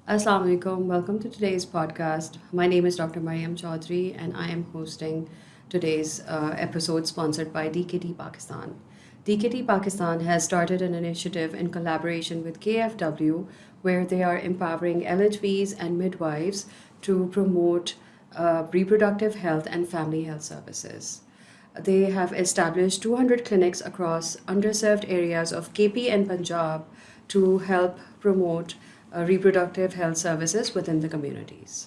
Assalamu alaikum. Welcome to today's podcast. My name is Dr. Mariam Chaudhry, and I am hosting today's episode sponsored by DKT Pakistan. DKT Pakistan has started an initiative in collaboration with KFW where they are empowering LHVs and midwives to promote reproductive health and family health services. They have established 200 clinics across underserved areas of KP and Punjab to help promote reproductive health services within the communities.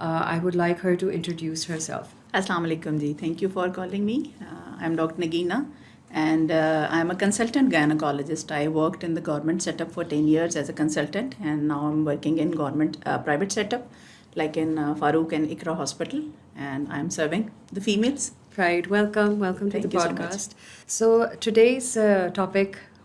I would like her to introduce herself. Assalamu alaikum ji. Thank you for calling me. I'm Dr. Nagina and I'm a consultant gynecologist. I worked in the government setup for 10 years as a consultant, and now I'm working in government private setup like in Farooq and Ikra Hospital, and I'm serving the females. Right. Welcome to Thank the you so podcast. So today's topic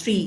3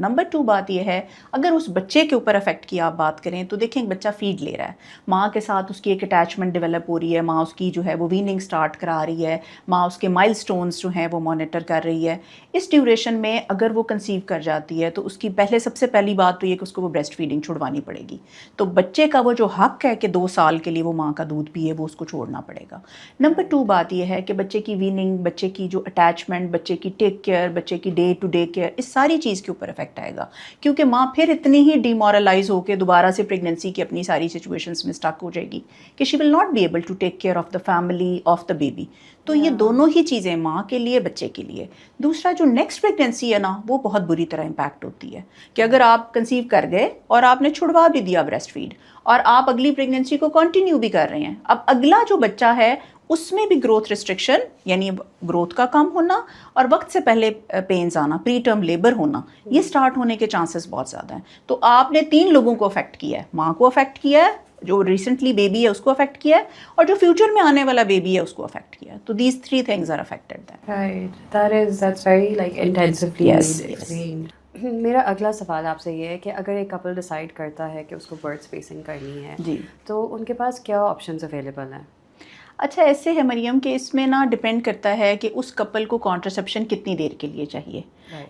number 2 بات یہ ہے اگر اس بچے کے اوپر effect کی آپ بات کریں تو دیکھیں ایک بچہ فیڈ لے رہا ہے, ماں کے ساتھ اس کی ایک اٹیچمنٹ ڈیولپ ہو رہی ہے, ماں اس کی جو ہے وہ ویننگ سٹارٹ کرا رہی ہے, ماں اس کے مائل سٹونز جو ہیں وہ مانیٹر کر رہی ہے. اس ڈیوریشن میں اگر وہ کنسیو کر جاتی ہے تو اس کی سب سے پہلی بات تو یہ کہ اس کو وہ بریسٹ فیڈنگ چھڑوانی پڑے گی. تو بچے کا وہ جو حق ہے کہ 2 سال کے لیے وہ ماں کا دودھ پیے وہ اس کو چھوڑنا پڑے گا. نمبر 2 بات یہ ہے کہ بچے کی ویننگ, بچے کی جو اٹیچمنٹ, بچے کی ٹیک کیئر, بچے کی ڈے ٹو ڈے کیئر, اس ساری چیز کے اوپر افیکٹ آئے گا. کیونکہ ماں پھر اتنی ہی ڈیمورلائز ہو کے دوبارہ سے پریگننسی کی اپنی ساری سچویشنز میں اسٹک ہو جائے گی کہ she will not be able to take care of the family, of the baby. تو یہ دونوں ہی چیزیں ماں کے لیے, بچے کے لیے. دوسرا جو نیکسٹ پریگننسی ہے نا وہ بہت بری طرح امپیکٹ ہوتی ہے کہ اگر آپ کنسیو کر گئے اور آپ نے چھڑوا بھی دیا بریسٹ فیڈ اور آپ اگلی پریگننسی کو کنٹینیو بھی کر رہے ہیں, اب اگلا جو بچہ ہے اس میں بھی گروتھ ریسٹرکشن یعنی گروتھ کا کم ہونا اور وقت سے پہلے پینز آنا, پری ٹرم لیبر ہونا, یہ سٹارٹ ہونے کے چانسز بہت زیادہ ہیں. تو آپ نے 3 لوگوں کو افیکٹ کیا ہے, ماں کو افیکٹ کیا ہے, جو ریسنٹلی بیبی ہے اس کو افیکٹ کیا ہے, اور جو فیوچر میں آنے والا بیبی ہے اس کو افیکٹ کیا ہے. تو these 3 things are affected then. Right. That's very like intensively explained. میرا اگلا سوال آپ سے یہ ہے کہ اگر ایک کپل ڈیسائیڈ کرتا ہے کہ اس کو برتھ اسپیسنگ کرنی ہے جی تو ان کے پاس کیا آپشنز اویلیبل ہیں؟ اچھا ایسے ہے مریم کہ اس میں نا ڈپینڈ کرتا ہے کہ اس کپل کو کانٹرسیپشن کتنی دیر کے لیے چاہیے.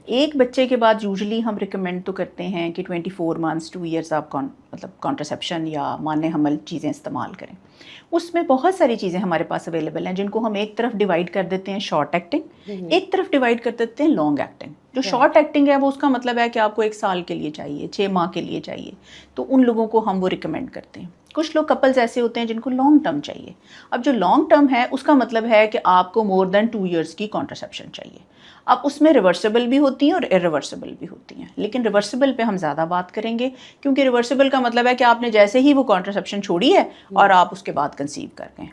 ایک بچے کے بعد یوزلی ہم ریکمینڈ تو کرتے ہیں کہ 24 months 2 years آپ مطلب کانٹرسیپشن یا مان حمل چیزیں استعمال کریں. اس میں بہت ساری چیزیں ہمارے پاس اویلیبل ہیں جن کو ہم ایک طرف ڈیوائڈ کر دیتے ہیں شارٹ ایکٹنگ, ایک طرف ڈیوائڈ کر دیتے ہیں لانگ ایکٹنگ. جو شارٹ ایکٹنگ ہے وہ اس کا مطلب ہے کہ آپ کو 1 سال کے لیے چاہیے, 6 ماہ کے لیے چاہیے, تو ان لوگوں کو ہم وہ ریکمینڈ کرتے ہیں. کچھ لوگ کپلز ایسے ہوتے ہیں جن کو لانگ ٹرم چاہیے. اب جو لانگ ٹرم ہے اس کا مطلب ہے کہ آپ کو مور دین 2 years کی کانٹرسیپشن چاہیے. اب اس میں ریورسیبل بھی ہوتی ہیں اور ارریورسیبل بھی ہوتی ہیں, لیکن ریورسیبل پہ ہم زیادہ بات کریں گے کیونکہ ریورسیبل کا مطلب ہے کہ آپ نے جیسے ہی وہ کانٹرسیپشن چھوڑی ہے اور آپ اس کے بعد کنسیو کر گئے.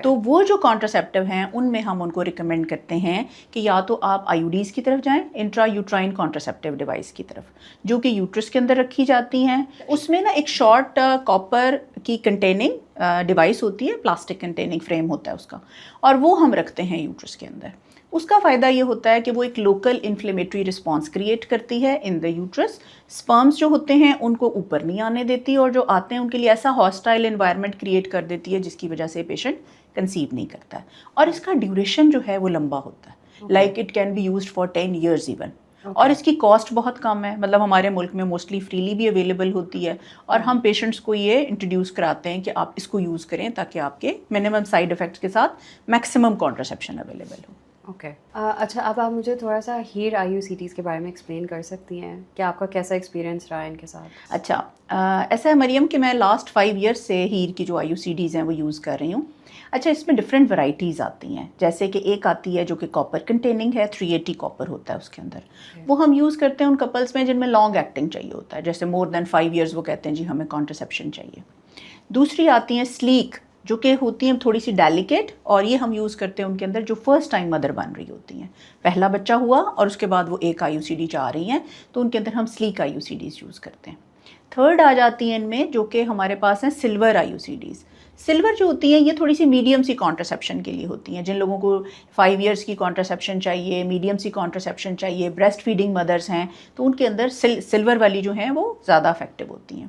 تو وہ جو کانٹرسیپٹیو ہیں ان میں ہم ان کو ریکمینڈ کرتے ہیں کہ یا تو آپ آئی یو ڈیز کی طرف جائیں, انٹرا یوٹرائن کانٹرسیپٹیو ڈیوائس کی طرف, جو کہ یوٹرس کے اندر رکھی جاتی ہیں. اس میں نا ایک شارٹ کاپر کی کنٹیننگ ڈیوائس ہوتی ہے, پلاسٹک کنٹیننگ فریم ہوتا ہے اس کا, اور وہ ہم رکھتے ہیں یوٹرس کے اندر. اس کا فائدہ یہ ہوتا ہے کہ وہ ایک لوکل انفلیمیٹری رسپانس کریٹ کرتی ہے ان دا یوٹرس. سپرمز جو ہوتے ہیں ان کو اوپر نہیں آنے دیتی اور جو آتے ہیں ان کے لیے ایسا ہاسٹائل انوائرمنٹ کریٹ کر دیتی ہے جس کی وجہ سے پیشنٹ کنسیو نہیں کرتا ہے. اور اس کا ڈیوریشن جو ہے وہ لمبا ہوتا ہے, like it can be used for 10 years even. اور اس کی کاسٹ بہت کم ہے, مطلب ہمارے ملک میں موسٹلی فریلی بھی اویلیبل ہوتی ہے, اور ہم پیشنٹس کو یہ انٹروڈیوس کراتے ہیں کہ آپ اس کو یوز کریں تاکہ آپ کے منیمم سائڈ افیکٹس کے ساتھ میکسیمم کانٹرسیپشن اویلیبل ہو. اوکے اچھا, اب آپ مجھے تھوڑا سا ہیر آئی یو سی ٹیز کے بارے میں ایکسپلین کر سکتی ہیں کہ آپ کا کیسا ایکسپیرینس رہا ہے ان کے ساتھ؟ اچھا ایسا ہے مریم کہ میں لاسٹ 5 years سے ہیر کی جو آئی یو سی ڈیز ہیں وہ یوز کر رہی ہوں. اچھا اس میں ڈفرینٹ ورائٹیز آتی ہیں, جیسے کہ ایک آتی ہے جو کہ کاپر کنٹیننگ ہے, 380 کاپر ہوتا ہے اس کے اندر. وہ ہم یوز کرتے ہیں ان کپلس میں جن میں لانگ ایکٹنگ چاہیے ہوتا ہے, جیسے مور دین 5 years وہ کہتے ہیں جی ہمیں کانٹرسیپشن چاہیے. دوسری آتی ہیں سلیک جو کہ ہوتی ہیں تھوڑی سی ڈیلیکیٹ, اور یہ ہم یوز کرتے ہیں ان کے اندر جو فرسٹ ٹائم مدر بن رہی ہوتی ہیں, پہلا بچہ ہوا اور اس کے بعد وہ ایک آئی یو سی ڈی چاہ رہی ہیں, تو ان کے اندر ہم سلیک I U C Ds use کرتے ہیں. تھرڈ آ جاتی ہیں ان میں جو کہ ہمارے پاس ہیں silver I U C Ds. Silver جو ہوتی ہیں یہ تھوڑی سی میڈیم سی کانٹرسیپشن کے لیے ہوتی ہیں, جن لوگوں کو 5 years کی کانٹرسیپشن چاہیے, میڈیم سی کانٹرسیپشن چاہیے, بریسٹ فیڈنگ مدرس ہیں, تو ان کے اندر سلور والی جو ہیں وہ زیادہ افیکٹو ہوتی ہیں.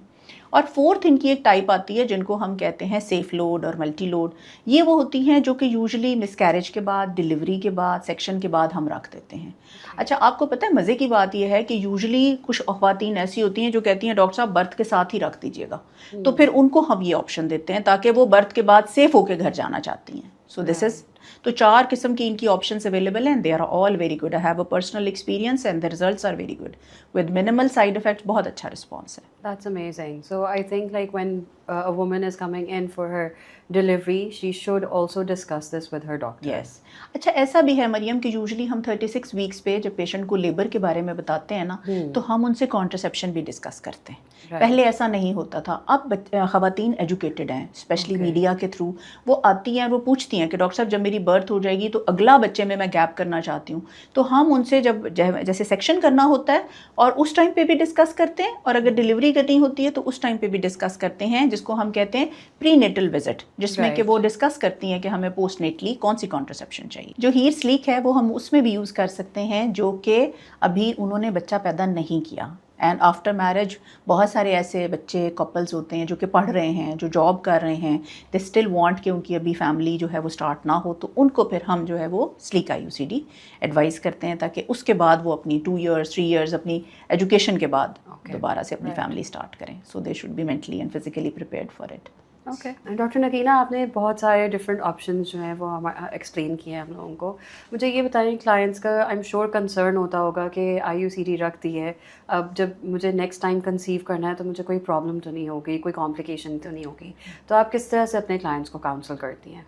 اور فورتھ ان کی ایک ٹائپ آتی ہے جن کو ہم کہتے ہیں سیف لوڈ اور ملٹی لوڈ. یہ وہ ہوتی ہیں جو کہ یوزلی مس کیریج کے بعد, ڈلیوری کے بعد, سیکشن کے بعد ہم رکھ دیتے ہیں. اچھا آپ کو پتہ ہے مزے کی بات یہ ہے کہ یوزلی کچھ خواتین ایسی ہوتی ہیں جو کہتی ہیں ڈاکٹر صاحب برتھ کے ساتھ ہی رکھ دیجیے گا, تو پھر ان کو ہم یہ آپشن دیتے ہیں تاکہ وہ برتھ کے بعد سیف ہو کے گھر جانا چاہتی ہیں. سو دس از تو 4 قسم کی ان کی آپشنس اویلیبل ہیں, they are all very good. I have a personal experience and the results are very good with minimal side effects. بہت اچھا رسپانس ہے. That's amazing. So I think like when a woman is coming in for her delivery, she should also discuss this with her doctor. Yes. اچھا ایسا بھی ہے مریم کہ usually ہم 36 ویکس پہ جب پیشنٹ کو لیبر کے بارے میں بتاتے ہیں نا, تو ہم ان سے کانٹرسیپشن بھی ڈسکس کرتے ہیں. پہلے ایسا نہیں ہوتا تھا. اب خواتین ایجوکیٹڈ ہیں, اسپیشلی میڈیا کے تھرو وہ آتی ہیں, وہ پوچھتی ہیں کہ ڈاکٹر صاحب جب میری برتھ ہو جائے گی تو اگلا بچے میں گیپ کرنا چاہتی ہوں, تو ہم ان سے جب جیسے سیکشن کرنا ہوتا ہے اور اس ٹائم پہ بھی ڈسکس کرتے ہیں, اور اگر ڈلیوری کرنی ہوتی ہے تو اس ٹائم پہ بھی ڈسکس کرتے ہیں جس کو ہم کہتے ہیں پری نیٹل وزٹ، جس میں کہ وہ ڈسکس کرتی ہیں کہ ہمیں پوسٹ نیٹلی کون سی کانٹرسیپشن چاہیے. جو ہیر سلیک ہے وہ ہم اس میں بھی یوز کر سکتے ہیں جو کہ ابھی انہوں نے بچہ پیدا نہیں کیا. اینڈ آفٹر میرج بہت سارے ایسے بچے کپلز ہوتے ہیں جو کہ پڑھ رہے ہیں، جو جاب کر رہے ہیں، دے اسٹل وانٹ کہ ان کی ابھی فیملی جو ہے وہ اسٹارٹ نہ ہو، تو ان کو پھر ہم جو ہے وہ سلیک IUCD ایڈوائز کرتے ہیں تاکہ اس کے بعد وہ اپنی 2 years 3 years اپنی ایجوکیشن کے بعد دوبارہ سے اپنی فیملی اسٹارٹ کریں. So they should be mentally and physically prepared for it. Okay. Doctor Nagina, آپ نے بہت سارے ڈفرینٹ آپشنز جو ہیں وہ ایکسپلین کیے ہیں ہم لوگوں کو. مجھے یہ بتائیں، کلائنٹس کا آئی ایم شیور کنسرن ہوتا ہوگا کہ IUCD رکھ دی ہے، اب جب مجھے نیکسٹ ٹائم کنسیو کرنا ہے تو مجھے کوئی پرابلم تو نہیں ہوگی، کوئی کمپلیکیشن تو نہیں ہوگی، تو آپ کس طرح سے اپنے کلائنٹس کو کاؤنسل کرتی ہیں؟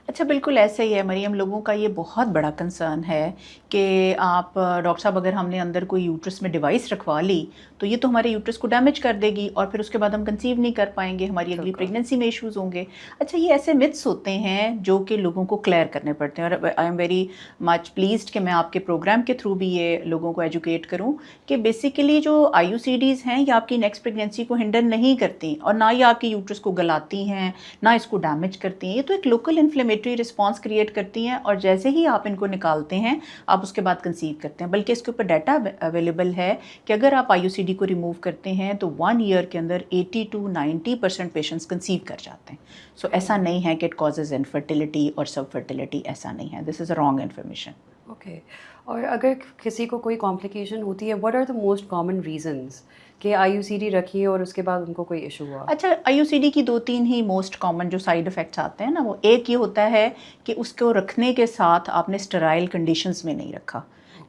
اچھا، بالکل ایسا ہی ہے مریم. لوگوں کا یہ بہت بڑا کنسرن ہے کہ آپ ڈاکٹر صاحب اگر ہم نے اندر کوئی یوٹرس میں ڈیوائس رکھوا لی تو یہ تو ہمارے یوٹرس کو ڈیمیج کر دے گی اور پھر اس کے بعد ہم کنسیو نہیں کر پائیں گے، ہماری اگلی پریگنینسی میں ایشوز ہوں گے. اچھا، یہ ایسے متس ہوتے ہیں جو کہ لوگوں کو کلیئر کرنے پڑتے ہیں، اور I am very much pleased کہ میں آپ کے پروگرام کے تھرو بھی یہ لوگوں کو ایجوکیٹ کروں کہ بیسیکلی جو IUCDs ہیں یہ آپ کی نیکسٹ پریگنینسی کو ہنڈر نہیں کرتی اور نہ یہ آپ کی یوٹرس کو گلاتی ہیں، نہ اس کو ڈیمیج کرتی ہیں. یہ تو ایک لوکل انفلیمیٹری رسپانس کریٹ کرتی ہیں، اور جیسے ہی آپ ان کو نکالتے ہیں آپ اس کے بعد کنسیو کرتے ہیں. بلکہ اس کے اوپر ڈیٹا اویلیبل ہے کہ اگر آپ IUCD کو ریموو کرتے ہیں تو 1 year کے اندر 80 to 90% پیشنٹس کنسیو کر جاتے ہیں. سو ایسا نہیں ہے کہ اٹ کازز انفرٹیلٹی اور سب فرٹیلٹی، ایسا نہیں ہے. This is a wrong information. Okay. اور اگر کسی کو کوئی کمپلیکیشن ہوتی ہے، what are the most common reasons کہ IUCD رکھی اور اس کے بعد ان کو کوئی ایشو ہوا؟ اچھا، IUCD کی 2-3 ہی موسٹ کامن جو سائیڈ افیکٹس آتے ہیں نا، وہ ایک یہ ہوتا ہے کہ اس کو رکھنے کے ساتھ آپ نے اسٹرائل کنڈیشنز میں نہیں رکھا.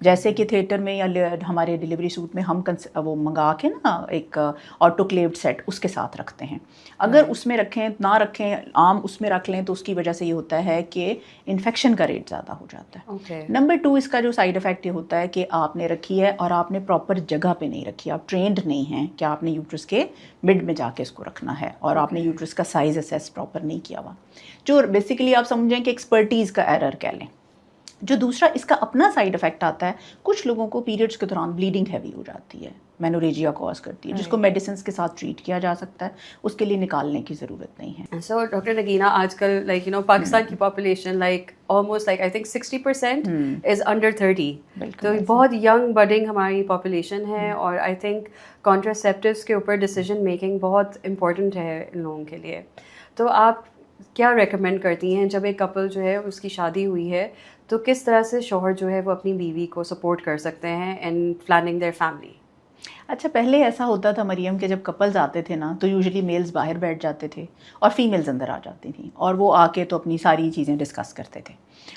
جیسے کہ تھیٹر میں یا ہمارے ڈلیوری سوٹ میں ہم وہ منگا کے نا ایک آٹوکلیوڈ سیٹ اس کے ساتھ رکھتے ہیں. اگر اس میں رکھیں نہ رکھیں، عام اس میں رکھ لیں تو اس کی وجہ سے یہ ہوتا ہے کہ انفیکشن کا ریٹ زیادہ ہو جاتا ہے. نمبر 2 اس کا جو سائیڈ افیکٹ یہ ہوتا ہے کہ آپ نے رکھی ہے اور آپ نے پراپر جگہ پہ نہیں رکھی، آپ ٹرینڈ نہیں ہیں کہ آپ نے یوٹرس کے مڈ میں جا کے اس کو رکھنا ہے، اور آپ نے یوٹرس کا سائز اسیس پراپر نہیں کیا ہوا، جو بیسیکلی آپ سمجھیں کہ ایکسپرٹیز کا ایرر کہہ لیں. جو دوسرا اس کا اپنا سائیڈ افیکٹ آتا ہے، کچھ لوگوں کو پیریڈس کے دوران بلیڈنگ ہیوی ہو جاتی ہے، مینوریجیا کاز کرتی ہے، جس کو میڈیسنس کے ساتھ ٹریٹ کیا جا سکتا ہے، اس کے لیے نکالنے کی ضرورت نہیں ہے. سو ڈاکٹر نگینا، آج کل پاکستان کی population almost I think 60% is under 30، تو بہت ینگ بڈنگ ہماری پاپولیشن ہے، اور آئی تھنک کانٹراسیپٹیوس کے اوپر ڈیسیجن میکنگ بہت امپورٹنٹ ہے ان لوگوں کے لیے. تو آپ کیا ریکمینڈ کرتی ہیں جب ایک کپل جو ہے اس کی شادی ہوئی ہے تو کس طرح سے شوہر جو ہے وہ اپنی بیوی کو سپورٹ کر سکتے ہیں ان پلاننگ دیئر فیملی؟ اچھا، پہلے ایسا ہوتا تھا مریم کہ جب کپلز آتے تھے نا تو یوزلی میلز باہر بیٹھ جاتے تھے اور فیمیلز اندر آ جاتی تھیں، اور وہ آ کے تو اپنی ساری چیزیں ڈسکس کرتے تھے.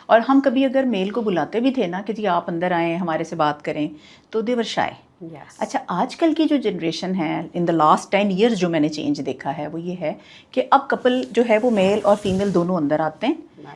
اور ہم کبھی اگر میل کو بلاتے بھی تھے نا کہ جی آپ اندر آئیں ہمارے سے بات کریں، تو دے ور شائے. اچھا، آج کل کی جو جنریشن ہے، ان دا لاسٹ 10 years جو میں نے چینج دیکھا ہے وہ یہ ہے کہ اب کپل جو ہے وہ میل اور فیمیل دونوں اندر آتے ہیں.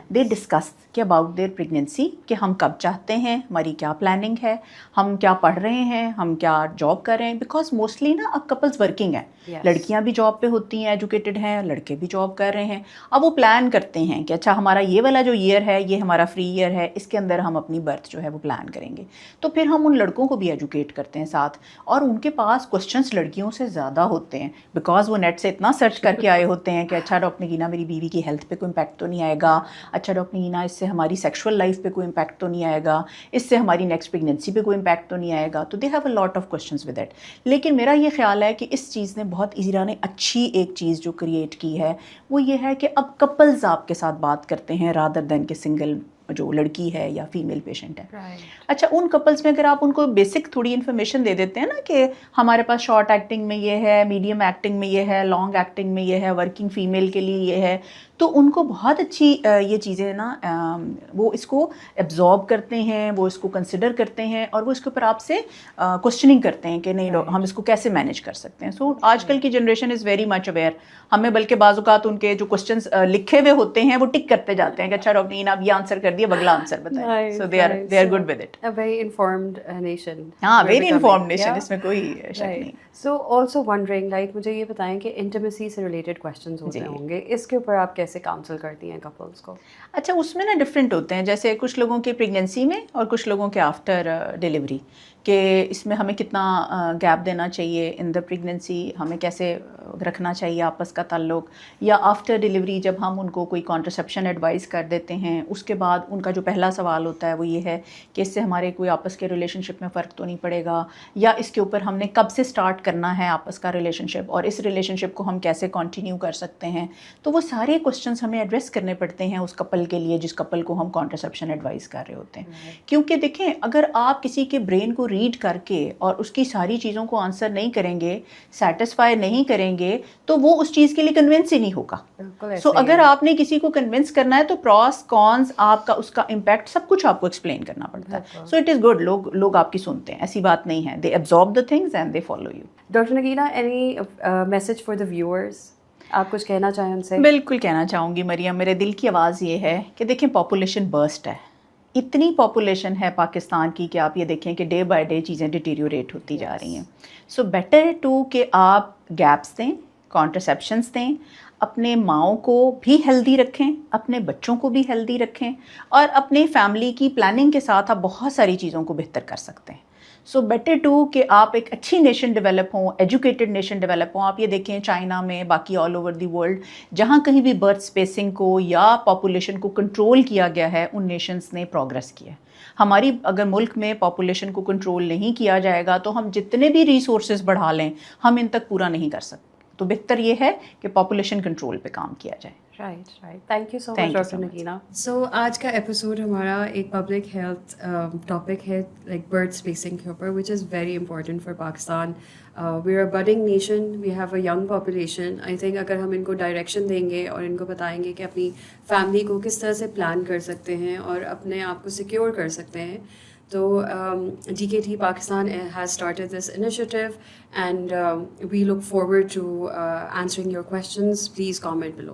دے ڈسکس کہ اباؤٹ دیئر پریگنینسی، کہ ہم کب چاہتے ہیں، ہماری کیا پلاننگ ہے، ہم کیا پڑھ رہے ہیں، ہم کیا جاب کر رہے ہیں. بیکاز موسٹلی نا اب کپلز ورکنگ ہیں، لڑکیاں بھی جاب پہ ہوتی ہیں، ایجوکیٹڈ ہیں، لڑکے بھی جاب کر رہے ہیں. اب وہ پلان کرتے ہیں کہ اچھا ہمارا یہ والا جو ایئر ہے یہ ہمارا فری ایئر ہے، اس کے اندر ہم اپنی برتھ جو ہے وہ پلان کریں گے. تو پھر ہم ان لڑکوں کو بھی ایجوکیٹ کرتے ہیں ساتھ، اور ان کے پاس کوشچنس لڑکیوں سے زیادہ ہوتے ہیں، بیکاز وہ نیٹ سے اتنا سرچ کر کے آئے ہوتے ہیں کہ اچھا ڈاکٹر نگینا میری بیوی کی ہیلتھ پہ کوئی امپیکٹ تو نہیں آئے گا، اچھا ڈاکٹر نگینا اس سے ہماری سیکشول لائف پہ کوئی امپیکٹ تو نہیں آئے گا، اس سے ہماری نیکسٹ پریگنینسی پہ کوئی امپیکٹ تو نہیں آئے گا. تو they have a lot of questions with it. لیکن میرا یہ خیال ہے کہ اس چیز نے بہت ایزیرا نے اچھی ایک چیز جو کریٹ کی ہے وہ یہ ہے کہ اب کپلز آپ کے ساتھ بات کرتے ہیں رادر دین کہ سنگل جو لڑکی ہے یا فیمیل پیشنٹ ہے. اچھا، ان کپلز میں اگر آپ ان کو بیسک تھوڑی انفارمیشن دے دیتے ہیں نا کہ ہمارے پاس شارٹ ایکٹنگ میں یہ ہے، میڈیم ایکٹنگ میں یہ ہے، لانگ ایکٹنگ میں یہ ہے، ورکنگ فیمیل کے لیے یہ ہے، تو ان کو بہت اچھی یہ چیزیں نا وہ اس کو ایبزارب کرتے ہیں، وہ اس کو کنسیڈر کرتے ہیں، اور وہ اس کے اوپر آپ سے کوشچننگ کرتے ہیں کہ نہیں ہم اس کو کیسے مینیج کر سکتے ہیں. سو آج کل کی generation is very much aware. ہمیں بلکہ بعض اوقات ان کے جو کوشچنس لکھے ہوئے ہوتے ہیں وہ ٹک کرتے جاتے ہیں کہ اچھا ڈاکٹر نگینا اب یہ آنسر کر دیا، اگلا آنسر بتائیں. So they are good with it. Very informed nation. ہاں، ویری انفارمڈ نیشن، اس میں کوئی شک نہیں. سو آلسو ونڈرنگ مجھے یہ بتائیں کہ انٹیمیسی سے ریلیٹڈ کویشچنز ہوتے ہوں گے، اس کے اوپر آپ کیسے کاؤنسل کرتی ہیں کپلس کو؟ اچھا، اس میں نا ڈفرینٹ ہوتے ہیں، جیسے کچھ لوگوں کی پریگنینسی میں اور کچھ لوگوں کے آفٹر ڈیلیوری. کہ اس میں ہمیں کتنا گیپ دینا چاہیے ان دا پریگننسی, ہمیں کیسے رکھنا چاہیے آپس کا تعلق, یا آفٹر ڈیلیوری جب ہم ان کو کوئی کانٹرسیپشن ایڈوائز کر دیتے ہیں اس کے بعد ان کا جو پہلا سوال ہوتا ہے وہ یہ ہے کہ اس سے ہمارے کوئی آپس کے ریلیشن شپ میں فرق تو نہیں پڑے گا, یا اس کے اوپر ہم نے کب سے سٹارٹ کرنا ہے آپس کا ریلیشن شپ, اور اس ریلیشن شپ کو ہم کیسے کنٹینیو کر سکتے ہیں. تو وہ سارے کوسچنس ہمیں ایڈریس کرنے پڑتے ہیں اس کپل کے لیے جس کپل کو ہم کانٹرسیپشن ایڈوائز کر رہے ہوتے ہیں. کیونکہ دیکھیں اگر آپ کسی کے برین کو ریڈ کر کے اور اس کی ساری چیزوں کو آنسر نہیں کریں گے, سیٹسفائی نہیں کریں گے, تو وہ اس چیز کے لیے کنونس ہی نہیں ہوگا. سو اگر آپ نے کسی کو کنونس کرنا ہے تو پروس کونس, آپ کا اس کا امپیکٹ سب کچھ آپ کو ایکسپلین کرنا پڑتا ہے. سو اٹ از گڈ, لوگ آپ کی سنتے ہیں, ایسی بات نہیں ہے. They absorb the things and they follow you. Doctor Nagina, any message for the viewers, آپ کچھ کہنا چاہیں ان سے؟ بالکل کہنا چاہوں گی مریم, میرے دل کی آواز یہ ہے کہ دیکھیں پاپولیشن برسٹ ہے, اتنی پاپولیشن ہے پاکستان کی کہ آپ یہ دیکھیں کہ ڈے بائی ڈے چیزیں ڈیٹیریوریٹ ہوتی جا رہی ہیں. سو بیٹر ٹو کہ آپ گیپس دیں, کانٹرسیپشنس دیں, اپنے ماؤں کو بھی ہیلدی رکھیں, اپنے بچوں کو بھی ہیلدی رکھیں, اور اپنے فیملی کی پلاننگ کے ساتھ آپ بہت ساری چیزوں کو بہتر کر سکتے ہیں. سو بیٹر ٹو کہ آپ ایک اچھی نیشن ڈیولپ ہوں, ایجوکیٹڈ نیشن ڈیولپ ہوں. آپ یہ دیکھیں چائنا میں, باقی آل اوور دی ورلڈ, جہاں کہیں بھی برتھ اسپیسنگ کو یا پاپولیشن کو کنٹرول کیا گیا ہے ان نیشنز نے پروگرس کیا ہے. ہماری اگر ملک میں پاپولیشن کو کنٹرول نہیں کیا جائے گا تو ہم جتنے بھی ریسورسز بڑھا لیں ہم ان تک پورا نہیں کر سکتے. تو بہتر یہ ہے کہ پاپولیشن کنٹرول پہ کام کیا جائے. Right. Thank you so much doctor Nagina. So آج کا ایپیسوڈ ہمارا ایک پبلک ہیلتھ ٹاپک ہے, لائک برتھ اسپیسنگ کے اوپر, which is very important for Pakistan. We are budding nation, we have a young population. I think اگر ہم ان کو ڈائریکشن دیں گے اور ان کو بتائیں گے کہ اپنی فیملی کو کس طرح سے پلان کر سکتے ہیں اور اپنے آپ کو سیکیور کر سکتے ہیں, تو DKT Pakistan has started this initiative, and we look forward to answering your questions. Please comment below.